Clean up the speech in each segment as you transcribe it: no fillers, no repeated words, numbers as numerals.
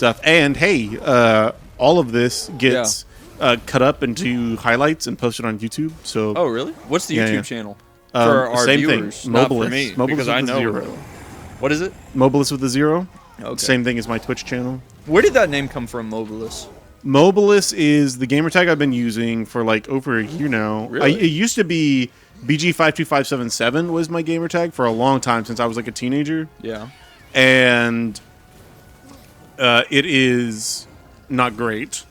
stuff. And hey, all of this gets cut up into highlights and posted on YouTube. So, oh really? What's the YouTube channel for our same viewers? Thing. Not M0BILIS. for me, M0BILIS because I know. 0. What is it? M0BILIS with a 0. Okay. Same thing as my Twitch channel. Where did that name come from, M0BILIS? M0BILIS is the gamer tag I've been using for like over a year now. Really? It used to be BG52577 was my gamer tag for a long time since I was like a teenager. Yeah. And it is not great.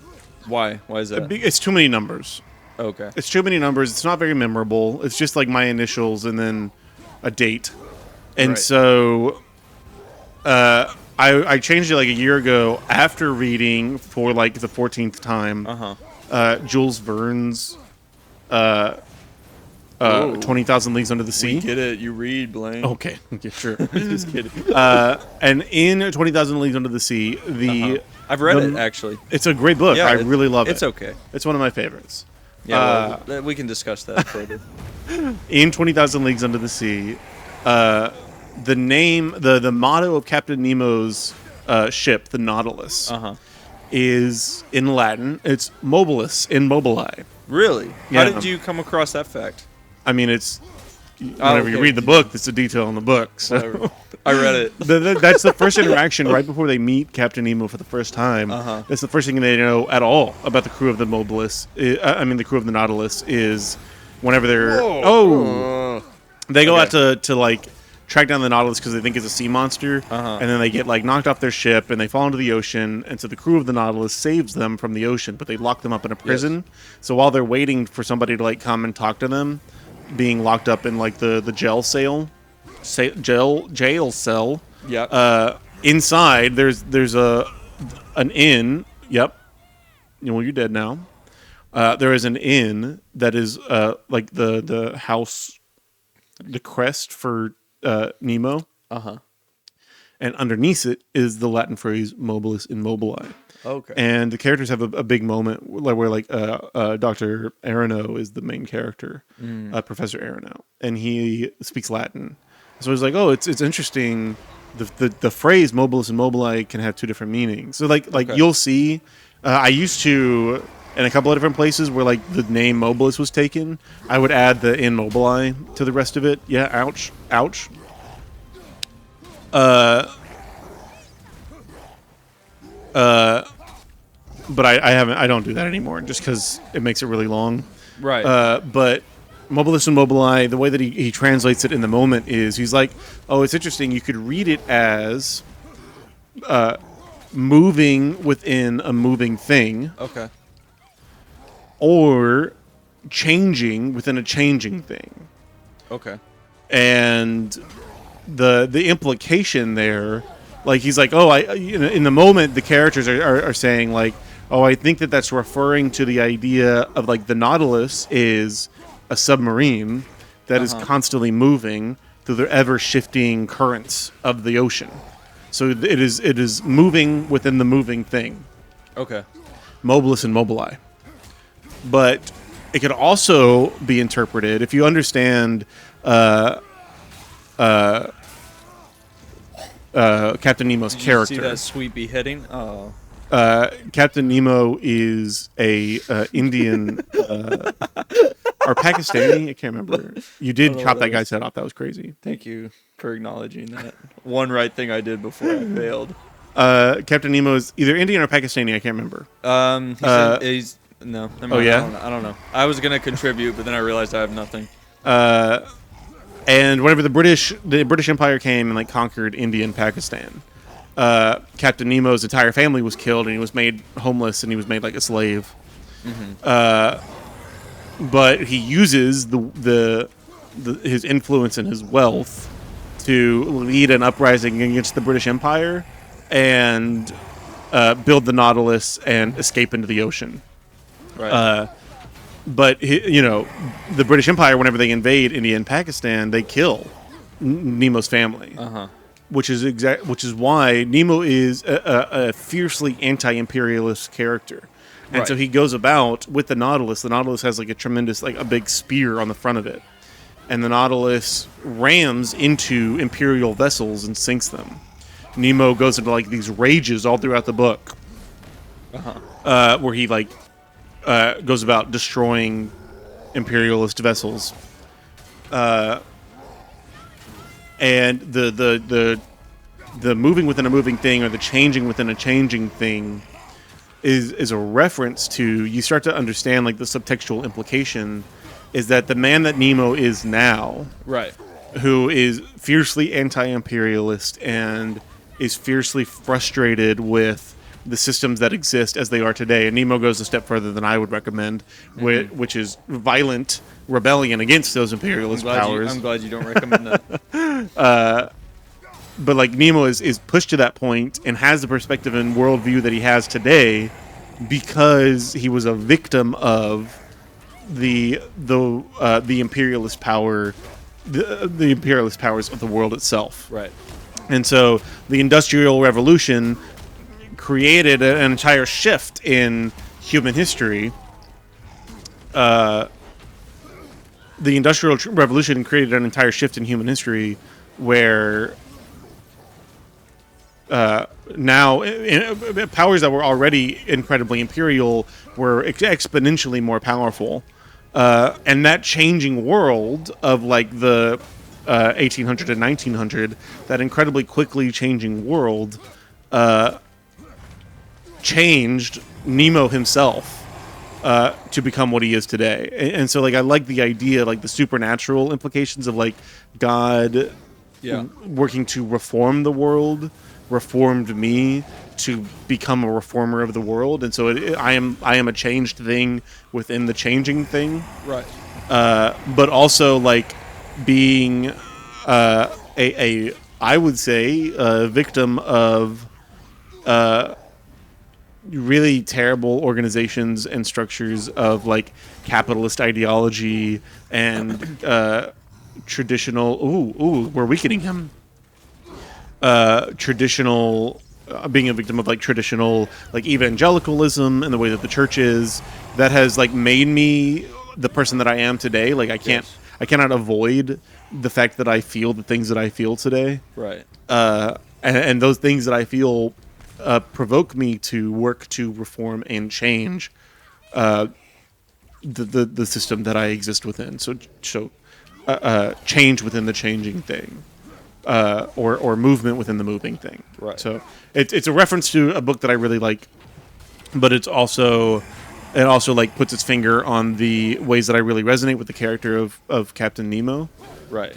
Why? Why is that? It's too many numbers. Okay. It's too many numbers. It's not very memorable. It's just like my initials and then a date. And so I changed it like a year ago after reading for like the 14th time Jules Verne's 20,000 Leagues Under the Sea. We get it. You read, Blaine. Okay, sure. Just kidding. And in 20,000 Leagues Under the Sea, I've read it, actually. It's a great book. Yeah, I really love it. It's okay. It's one of my favorites. Yeah, well, we can discuss that further. In 20,000 Leagues Under the Sea, the name, the motto of Captain Nemo's ship, the Nautilus, is in Latin. It's mobilis in mobili. Really? Yeah. How did you come across that fact? I mean, it's whenever you read the book, it's a detail in the book. So I read it. That's the first interaction right before they meet Captain Nemo for the first time. That's the first thing they know at all about the crew of the Mobilis. The crew of the Nautilus is whenever they're they go out to like track down the Nautilus because they think it's a sea monster, and then they get like knocked off their ship and they fall into the ocean, and so the crew of the Nautilus saves them from the ocean, but they lock them up in a prison. So while they're waiting for somebody to like come and talk to them, being locked up in like the jail cell. Yep. Inside there's an inn. Yep. Well, you're dead now. There is an inn that is like the house, the crest for Nemo. And underneath it is the Latin phrase mobilis in mobili. Okay. And the characters have a big moment where Dr. Arano is the main character, Professor Arano, and he speaks Latin. So it's like, oh, it's interesting. The phrase mobilis and mobili can have two different meanings. So you'll see, I used to, in a couple of different places where like the name mobilis was taken, I would add the in mobili to the rest of it. Yeah, ouch. But I don't do that anymore just because it makes it really long. Right. But mobilis and mobili, the way that he translates it in the moment is he's like, oh, it's interesting. You could read it as moving within a moving thing. Okay. Or changing within a changing thing. Okay. And the implication there, like he's like, oh, in the moment the characters are saying like, oh, I think that's referring to the idea of like the Nautilus is a submarine that is constantly moving through the ever shifting currents of the ocean. So it is moving within the moving thing. Okay. Mobilis and mobili. But it could also be interpreted if you understand Captain Nemo's character. See that sweet beheading? Oh. Captain Nemo is a Indian or Pakistani. I can't remember. You did chop that guy's head off. That was crazy. Thank you for acknowledging that. One right thing I did before I failed. Captain Nemo is either Indian or Pakistani. I can't remember. He's no. Never mind. Oh yeah. I don't know. I was gonna contribute, but then I realized I have nothing. And whenever the British Empire came and like conquered India and Pakistan, Captain Nemo's entire family was killed, and he was made homeless, and he was made like a slave. But he uses his influence and his wealth to lead an uprising against the British Empire and build the Nautilus and escape into the ocean. Right. But the British Empire, whenever they invade India and Pakistan, they kill Nemo's family. Which is why Nemo is a fiercely anti-imperialist character. And so he goes about with the Nautilus. The Nautilus has like a tremendous, like a big spear on the front of it. And the Nautilus rams into imperial vessels and sinks them. Nemo goes into like these rages all throughout the book, where he like goes about destroying imperialist vessels, and the moving within a moving thing, or the changing within a changing thing, is a reference to, you start to understand like the subtextual implication is that the man that Nemo is now, Right. who is fiercely anti-imperialist and is fiercely frustrated with the systems that exist as they are today. And Nemo goes a step further than I would recommend, which is violent rebellion against those imperialist powers. I'm glad you don't recommend that. But like Nemo is pushed to that point and has the perspective and worldview that he has today because he was a victim of the imperialist power, the imperialist powers of the world itself. Right. And so the Industrial Revolution created an entire shift in human history. The Industrial Revolution created an entire shift in human history where now powers that were already incredibly imperial were exponentially more powerful. And that changing world of like the 1800 and 1900, that incredibly quickly changing world, changed Nemo himself to become what he is today. And so like I like the idea, like the supernatural implications of like God working to reform the world, reformed me to become a reformer of the world. And so I am a changed thing within the changing thing. Right. But also like being a I would say a victim of really terrible organizations and structures of like capitalist ideology and traditional. We're weakening him. Traditional, being a victim of like traditional like evangelicalism and the way that the church is, that has like made me the person that I am today. Like I cannot avoid the fact that I feel the things that I feel today. Right. And those things that I feel provoke me to work to reform and change the system that I exist within. So change within the changing thing. Or movement within the moving thing. Right. So it's a reference to a book that I really like, but it also like puts its finger on the ways that I really resonate with the character of Captain Nemo. Right.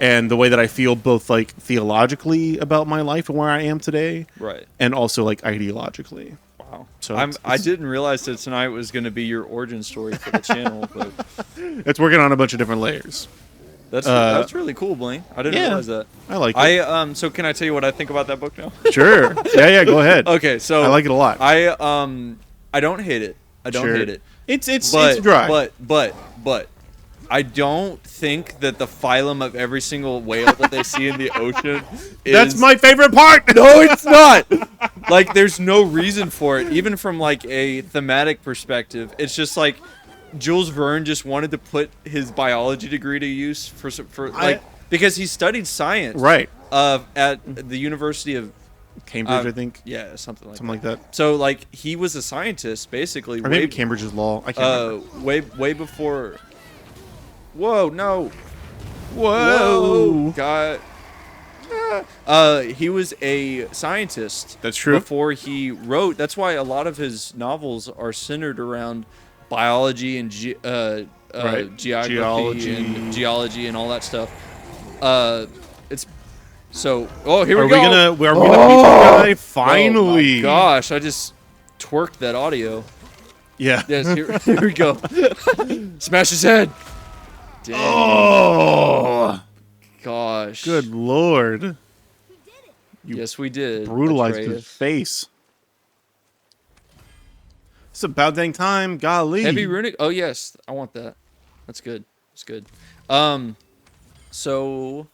And the way that I feel both like theologically about my life and where I am today. Right. And also like ideologically. Wow. So I didn't realize that tonight was going to be your origin story for the channel, but it's working on a bunch of different layers. That's really cool, Blaine. I didn't realize that. I like it. So can I tell you what I think about that book now? Sure. Yeah, go ahead. Okay, so I like it a lot. I don't hate it. I don't hate it. It's dry. But I don't think that the phylum of every single whale that they see in the ocean is... That's my favorite part! No, it's not! Like, there's no reason for it. Even from, like, a thematic perspective. It's just, like, Jules Verne just wanted to put his biology degree to use because he studied science. Right. At the University of... Cambridge, I think. Yeah, something like that. So, like, he was a scientist, basically. Or maybe Cambridge's law. I can't remember. Way before... Whoa, no. Whoa. God. He was a scientist. That's true. Before he wrote. That's why a lot of his novels are centered around biology and geology and all that stuff. It's so. Oh, here we go. Are we gonna meet the guy finally? Oh my gosh! I just twerked that audio. Yeah. Yes. Here we go. Smash his head. Dang. Oh gosh! Good lord! Yes, we did. Brutalized his face. It's about dang time, golly. Heavy runic. Oh yes, I want that. That's good. That's good. So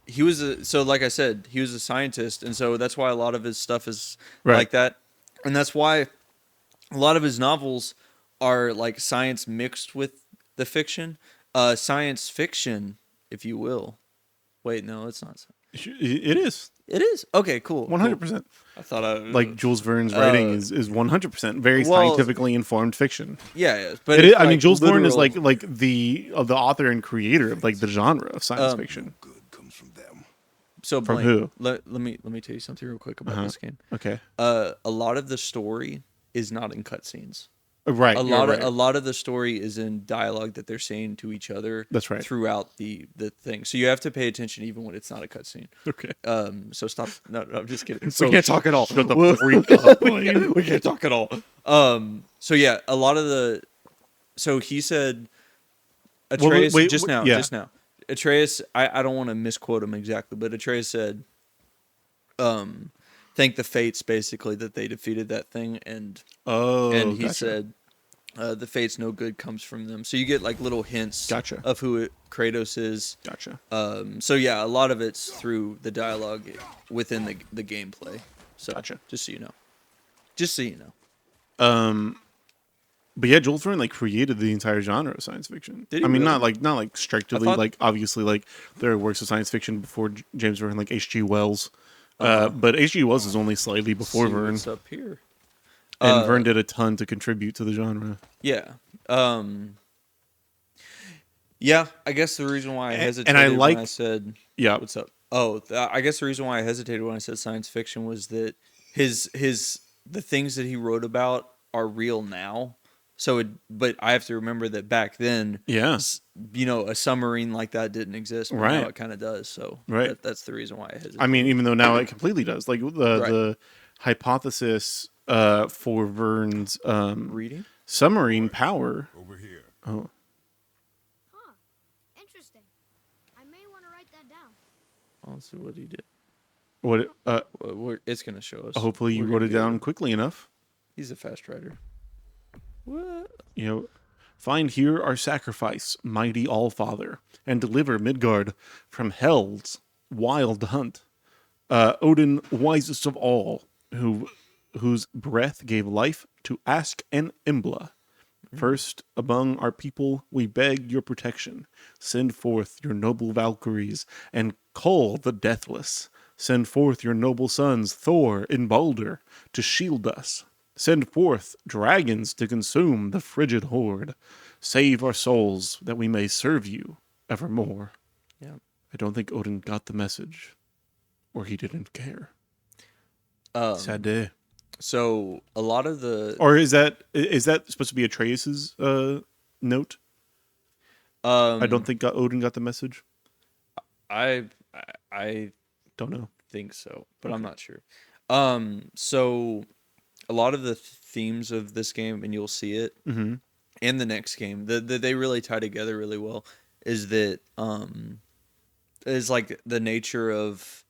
he was like I said, he was a scientist, and so that's why a lot of his stuff is like that, and that's why a lot of his novels are like science mixed with the fiction. Science fiction, if you will. Wait, no, it's not. It is. It is? Okay, cool. 100%. I thought I... Like, Jules Verne's writing is 100% very scientifically informed fiction. Yeah, but It is, I mean, like Jules Verne is literal- like the author and creator of like the genre of science fiction. Good comes from them. So From Blaine, who? Let me tell you something real quick about this game. Okay, A lot of the story is not in cutscenes. right. A you're lot right. of a lot of the story is in dialogue that they're saying to each other. That's right. Throughout the thing, so you have to pay attention even when it's not a cutscene. Okay. So stop. No, I'm just kidding. So we can't talk at all. Shut the freak up, Blaine. We can't talk at all. So yeah, a lot of the. So he said, Atreus wait, just now. yeah. Atreus, I don't want to misquote him exactly, but Atreus said, thank the fates basically that they defeated that thing, and he gotcha. said, the fates no good comes from them. So you get like little hints Gotcha. of who Kratos is. Gotcha. So yeah, a lot of it's through the dialogue within the gameplay. So Gotcha. just so you know. Just so you know. But yeah, Jules Verne like created the entire genre of science fiction. Did he I mean, really? not like strictly thought- like obviously like there are works of science fiction before James Verne, like H.G. Wells. But H.G. Wells is only slightly before See Verne, what's up here. and Verne did a ton to contribute to the genre. Yeah. Yeah, I guess the reason why I hesitated I when like- I said Yeah, what's up? Oh, I guess the reason why I hesitated when I said science fiction was that the things that he wrote about are real now. So, but I have to remember that back then, yeah, a submarine like that didn't exist. But Right. now it kind of does. So, Right. that's the reason why I hesitated. I mean, even though now it completely does. Like the hypothesis for Verne's reading. submarine power. Over here. Oh, Huh. Interesting. I may want to write that down. Let's see what he did. what? It's gonna show us. Hopefully, you We're wrote gonna it be able down to- quickly enough. He's a fast writer. What? Find here our sacrifice, mighty Allfather, and deliver Midgard from hell's wild hunt. Odin, wisest of all, whose breath gave life to Ask and Imbla. First among our people, we beg your protection. Send forth your noble Valkyries and call the deathless. Send forth your noble sons, Thor and Balder, to shield us. Send forth dragons to consume the frigid horde. Save our souls that we may serve you evermore. Yeah. I don't think Odin got the message, or he didn't care. Sad day. So a lot of the Or is that supposed to be Atreus's note? I don't think Odin got the message. I Don't know. think so, but I'm not sure. So a lot of the themes of this game, and you'll see it in the next game, that they really tie together really well, is that is like the nature of,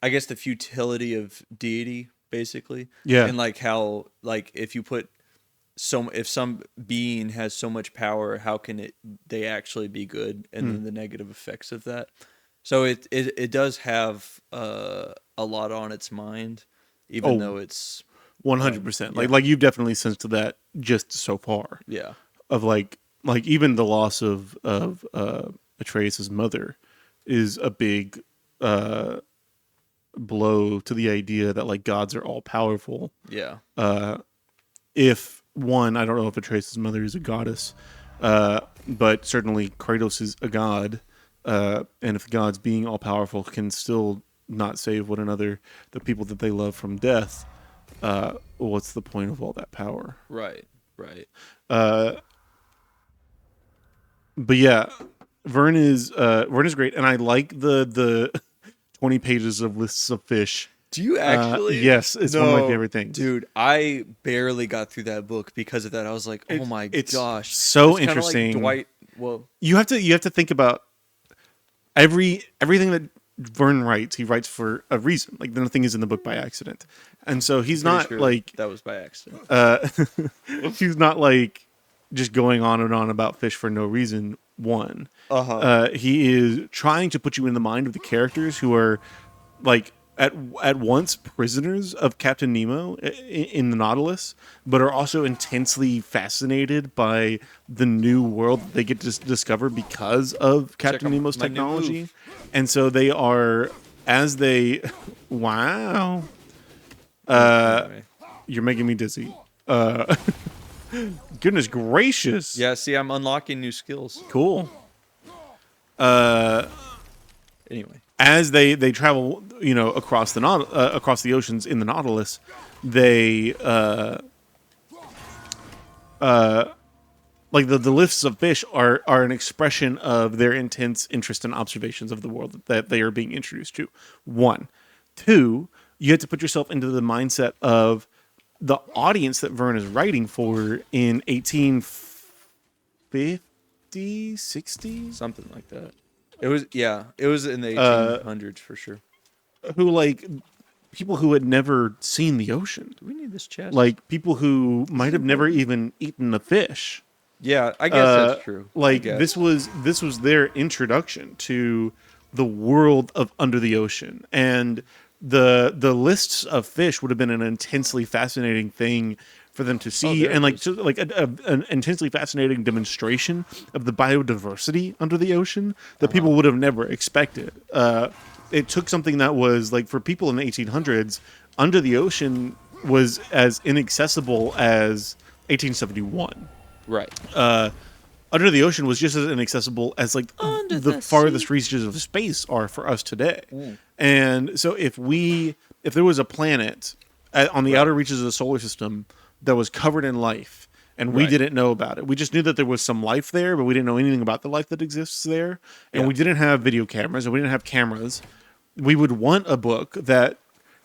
I guess, the futility of deity, basically. Yeah. And like how, like, if you put if some being has so much power, how can they actually be good, and then the negative effects of that. So it does have a lot on its mind, even though it's 100%. yeah. Like you've definitely sensed that just so far. yeah. Of like even the loss of Atreus's mother is a big blow to the idea that like gods are all powerful. Yeah. If one, I don't know if Atreus's mother is a goddess, but certainly Kratos is a god, and if gods being all powerful can still not save one another, the people that they love, from death, what's the point of all that power? Right. Right. But yeah, Verne is great, and I like the 20 pages of lists of fish. Do you actually? Yes, it's one of my favorite things. Dude, I barely got through that book because of that. I was like, oh my it's gosh. so It's kinda interesting. Like Dwight, well, You have to think about everything that Verne writes. He writes for a reason. Like nothing is in the book by accident, and so he's pretty not sure like that was by accident. he's not like just going on and on about fish for no reason. One, he is trying to put you in the mind of the characters who are like at once prisoners of Captain Nemo in the Nautilus, but are also intensely fascinated by the new world that they get to discover because of Captain out Nemo's my new technology. move. And so they are as they, wow, Anyway. you're making me dizzy. Goodness gracious. Yeah, see, I'm unlocking new skills. Cool. Anyway. As they travel, across across the oceans in the Nautilus, they like the lists of fish are an expression of their intense interest and observations of the world that they are being introduced to. One, two, you have to put yourself into the mindset of the audience that Verne is writing for in 1850, 60, Something like that. It was in the 1800s for sure. who like people who had never seen the ocean, Do we need this chest? like people who might have never even eaten a fish. Yeah, I guess that's true. I Like guess. this was their introduction to the world of under the ocean, and the lists of fish would have been an intensely fascinating thing for them to see, there and it like is. just like an intensely fascinating demonstration of the biodiversity under the ocean that people would have never expected. It took something that was like for people in the 1800s, under the ocean was as inaccessible as 1871. Right. Under the ocean was just as inaccessible as like the farthest reaches of space are for us today. And so if there was a planet on the outer reaches of the solar system that was covered in life and we Right. didn't know about it, we just knew that there was some life there, but we didn't know anything about the life that exists there. And Yeah. we didn't have video cameras and we didn't have cameras. We would want a book that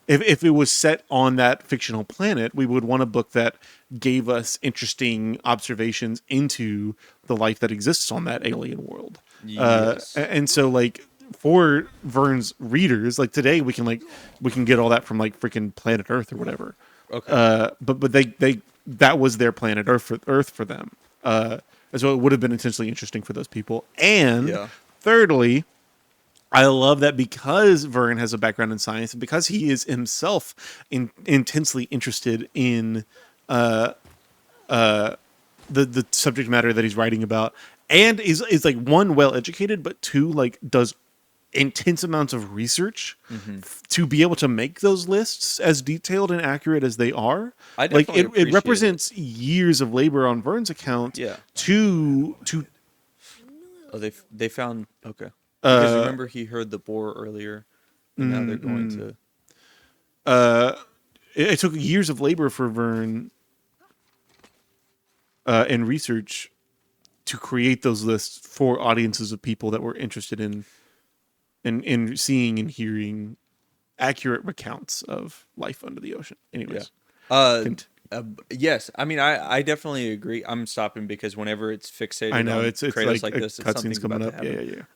if it was set on that fictional planet, we would want a book that gave us interesting observations into the life that exists on that alien world. Yes. And so, like, for Verne's readers, like today, we can get all that from like freaking Planet Earth or whatever. Okay. But they that was their planet Earth for them. And so it would have been intensely interesting for those people. And Yeah. thirdly, I love that because Verne has a background in science and because he is himself intensely interested in the subject matter that he's writing about, and is like one, well educated, but two, like does intense amounts of research to be able to make those lists as detailed and accurate as they are. I Like definitely it appreciate represents years of labor on Verne's account. Yeah. To Oh, they found okay. Because remember he heard the boar earlier, and now they're going to. it took years of labor for Verne and research to create those lists for audiences of people that were interested in seeing and hearing accurate recounts of life under the ocean. Anyways, Yes, I mean I definitely agree. I'm stopping because whenever it's fixated, I know on it's Kratos like this, it's cutscenes something's coming about up. to Yeah, happen.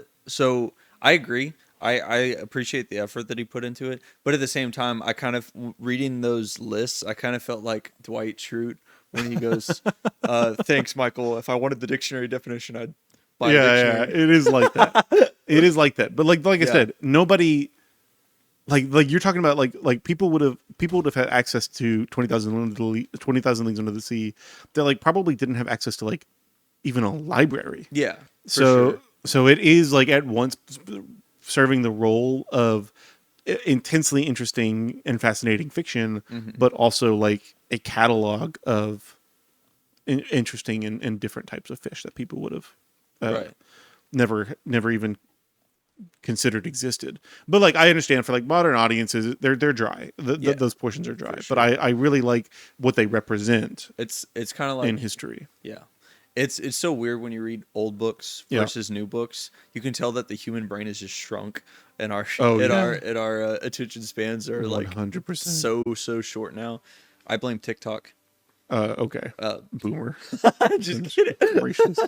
yeah. So I agree. I appreciate the effort that he put into it, but at the same time, I kind of reading those lists. I kind of felt like Dwight Schrute when he goes, "Thanks, Michael. If I wanted the dictionary definition, I'd buy a Yeah, dictionary." it is like that. It is like that. But like I Yeah. said, nobody like you're talking about like people would have had access to 20,000 Leagues Under the Sea that like probably didn't have access to like even a library. Yeah. For So sure. so it is like at once serving the role of intensely interesting and fascinating fiction, but also like a catalog of interesting and different types of fish that people would have Right. never even considered existed. But like I understand for like modern audiences, they're dry. Yeah, Those portions are dry. sure. But I really like what they represent It's kind of like in history. Yeah. It's so weird when you read old books Yeah. versus new books. You can tell that the human brain is just shrunk, and our Oh, and yeah. our attention spans are like 100%. so short now. I blame TikTok. Okay. Boomer. Just kidding. Gracious.